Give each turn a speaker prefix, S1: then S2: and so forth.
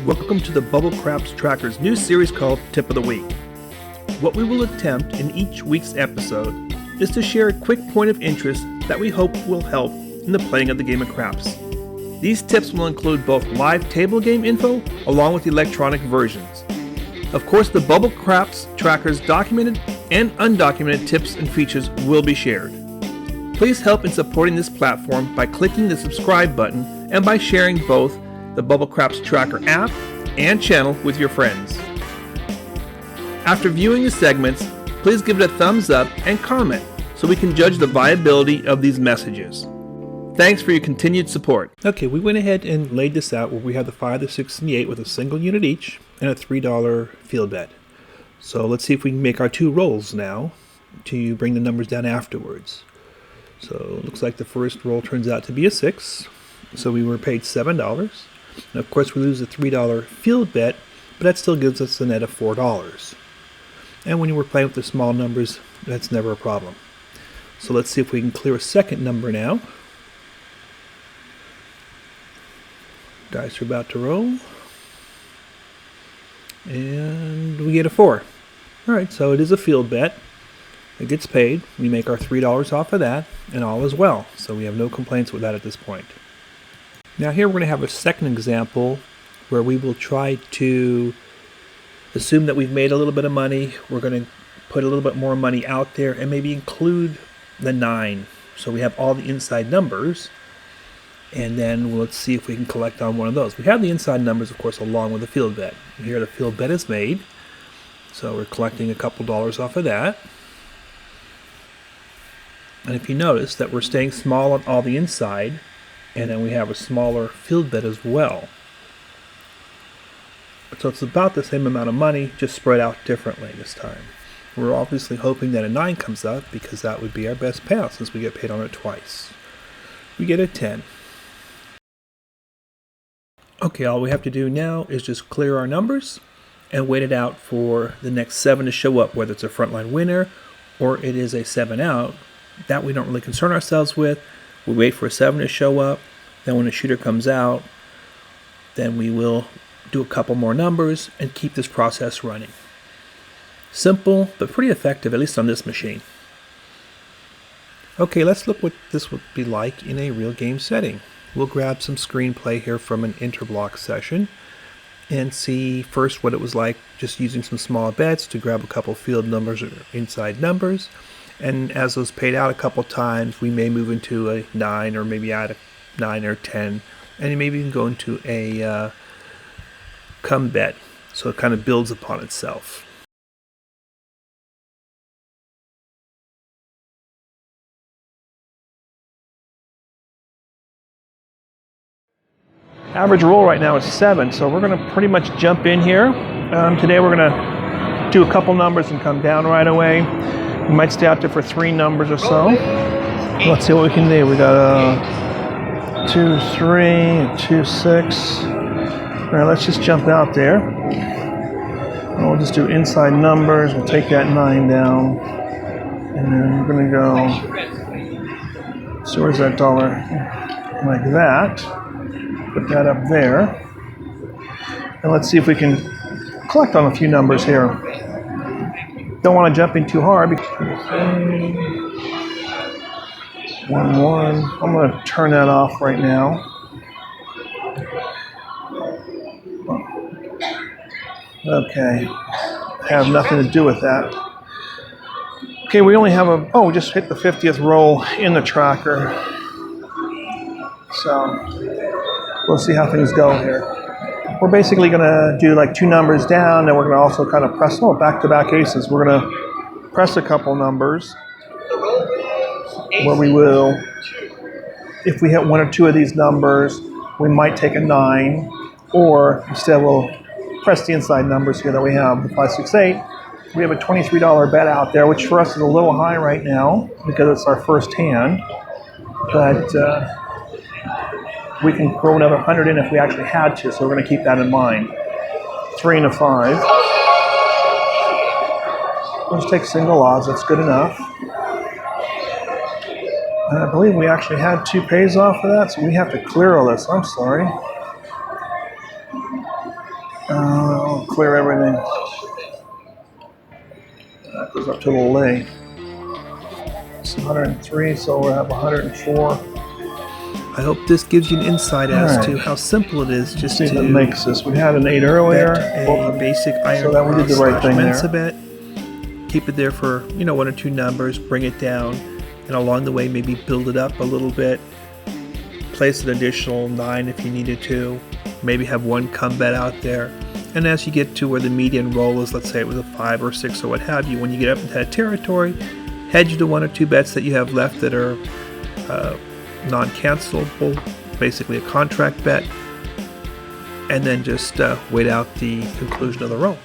S1: Welcome to the Bubble Craps Tracker's new series called Tip of the Week. What we will attempt in each week's episode is to share a quick point of interest that we hope will help in the playing of the game of craps. These tips will include both live table game info along with electronic versions. Of course, the Bubble Craps Tracker's documented and undocumented tips and features will be shared. Please help in supporting this platform by clicking the subscribe button and by sharing both the Bubble Craps Tracker app and channel with your friends. After viewing the segments, please give it a thumbs up and comment so we can judge the viability of these messages. Thanks for your continued support. Okay, we went ahead and laid this out where we have the 5, the 6, and the 8 with a single unit each and a $3 field bet. So let's see if we can make our 2 rolls now to bring the numbers down afterwards. So it looks like the first roll turns out to be a 6. So we were paid $7. And of course we lose a $3 field bet, but that still gives us a net of $4. And when you were playing with the small numbers, that's never a problem. So let's see if we can clear a second number now. Dice are about to roll. And we get a 4. Alright, so it is a field bet. It gets paid. We make our $3 off of that, and all is well. So we have no complaints with that at this point. Now here we're going to have a second example where we will try to assume that we've made a little bit of money. We're going to put a little bit more money out there and maybe include the 9. So we have all the inside numbers, and then let's see if we can collect on one of those. We have the inside numbers, of course, along with the field bet. Here the field bet is made, so we're collecting a couple dollars off of that. And if you notice that we're staying small on all the inside, and then we have a smaller field bet as well. So it's about the same amount of money, just spread out differently this time. We're obviously hoping that a 9 comes up because that would be our best payout since we get paid on it twice. We get a 10. Okay, all we have to do now is just clear our numbers and wait it out for the next 7 to show up, whether it's a frontline winner or it is a 7 out. That we don't really concern ourselves with. We wait for a 7 to show up. Then when a shooter comes out, then we will do a couple more numbers and keep this process running. Simple, but pretty effective, at least on this machine. Okay, let's look what this would be like in a real game setting. We'll grab some screenplay here from an interblock session and see first what it was like just using some small bets to grab a couple field numbers or inside numbers. And as those paid out a couple times, we may move into a 9 or maybe add a 9 or 10. And maybe even go into a come bet. So it kind of builds upon itself. Average roll right now is 7, so we're going to pretty much jump in here. Today we're going to do a couple numbers and come down right away. We might stay out there for 3 numbers or so. Let's see what we can do. We got a 2, 3, a 2, 6. All right, let's just jump out there. And we'll just do inside numbers. We'll take that 9 down. And then we're going to go, so where's that dollar? Like that. Put that up there. And let's see if we can collect on a few numbers here. Don't want to jump in too hard. 1, 1. I'm going to turn that off right now. Okay. Have nothing to do with that. Okay, we only have we just hit the 50th roll in the tracker. So we'll see how things go here. We're basically going to do like 2 numbers down, and we're going to also kind of press, back-to-back aces. We're going to press a couple numbers where we will, if we hit 1 or 2 of these numbers, we might take a 9, or instead we'll press the inside numbers here that we have, the 5, 6, 8. We have a $23 bet out there, which for us is a little high right now because it's our first hand, but we can throw another 100 in if we actually had to, so we're going to keep that in mind. 3 and a 5. We'll just take single odds, that's good enough. And I believe we actually had 2 pays off of that, so we have to clear all this. I'm sorry. I'll clear everything. That goes up to the lay. It's 103, so we'll have 104.
S2: I hope this gives you an insight as to how simple it is just
S1: See if
S2: to
S1: it makes this. We had an 8 earlier.
S2: bet a basic iron
S1: So that we did the right
S2: cross
S1: thing
S2: mensa
S1: there.
S2: bet. Keep it there for 1 or 2 numbers, bring it down, and along the way maybe build it up a little bit. Place an additional 9 if you needed to. Maybe have one come bet out there. And as you get to where the median roll is, let's say it was a 5 or 6 or what have you, when you get up into that territory, hedge the 1 or 2 bets that you have left that are non-cancelable, basically a contract bet, and then just wait out the conclusion of the roll.